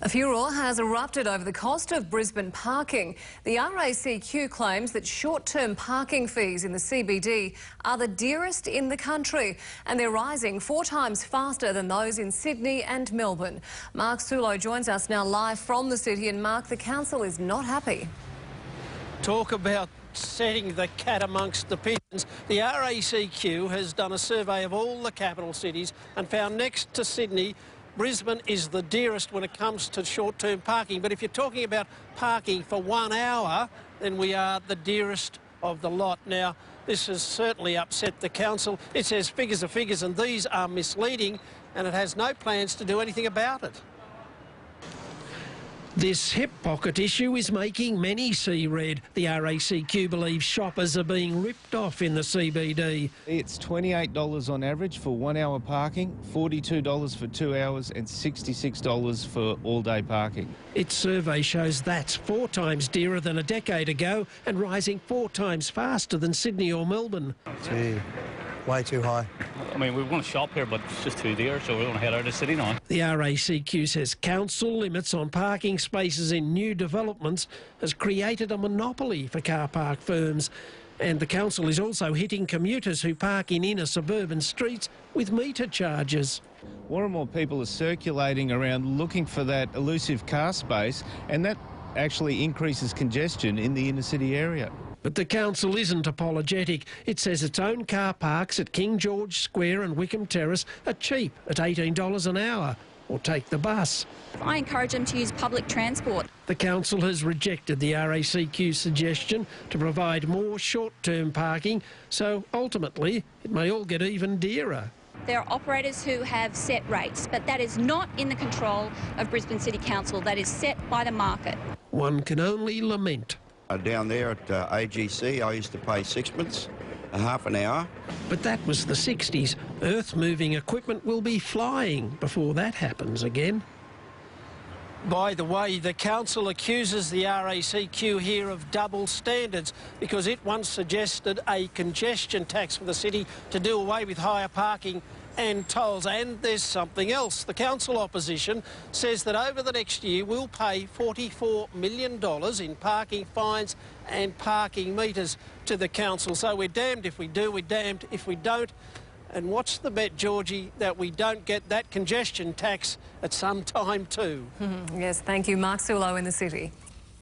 A furor has erupted over the cost of Brisbane parking. The RACQ claims that short-term parking fees in the CBD are the dearest in the country, and they're rising 4 times faster than those in Sydney and Melbourne. Mark Sulo joins us now live from the city, and Mark, the council is not happy. Talk about setting the cat amongst the pigeons. The RACQ has done a survey of all the capital cities and found next to Sydney, Brisbane is the dearest when it comes to short-term parking. But if you're talking about parking for 1 hour, then we are the dearest of the lot. Now, this has certainly upset the council. It says figures are figures, and these are misleading, and it has no plans to do anything about it. This hip pocket issue is making many see red. The RACQ believes shoppers are being ripped off in the CBD. It's $28 on average for 1 hour parking, $42 for 2 hours and $66 for all-day parking. Its survey shows that's 4 times dearer than a decade ago and rising 4 times faster than Sydney or Melbourne. Gee, way too high. I mean, we want to shop here, but it's just too dear, so we want to head out of the city now. The RACQ says council limits on parking spaces in new developments has created a monopoly for car park firms. And the council is also hitting commuters who park in inner suburban streets with meter charges. More and more people are circulating around looking for that elusive car space, and that actually increases congestion in the inner city area. But the council isn't apologetic. It says its own car parks at King George Square and Wickham Terrace are cheap at $18 an hour, or take the bus. I encourage them to use public transport. The council has rejected the RACQ suggestion to provide more short-term parking, so ultimately it may all get even dearer. There are operators who have set rates, but that is not in the control of Brisbane City Council. That is set by the market. One can only lament. Down there at AGC, I used to pay sixpence a half an hour. But that was the 60s. Earth-moving equipment will be flying before that happens again. By the way, the council accuses the RACQ here of double standards because it once suggested a congestion tax for the city to do away with higher parking and tolls. And there's something else. The council opposition says that over the next year we'll pay $44 million in parking fines and parking meters to the council. So we're damned if we do, we're damned if we don't. And what's the bet, Georgie, that we don't get that congestion tax at some time too? Yes, thank you. Mark Sulo in the city.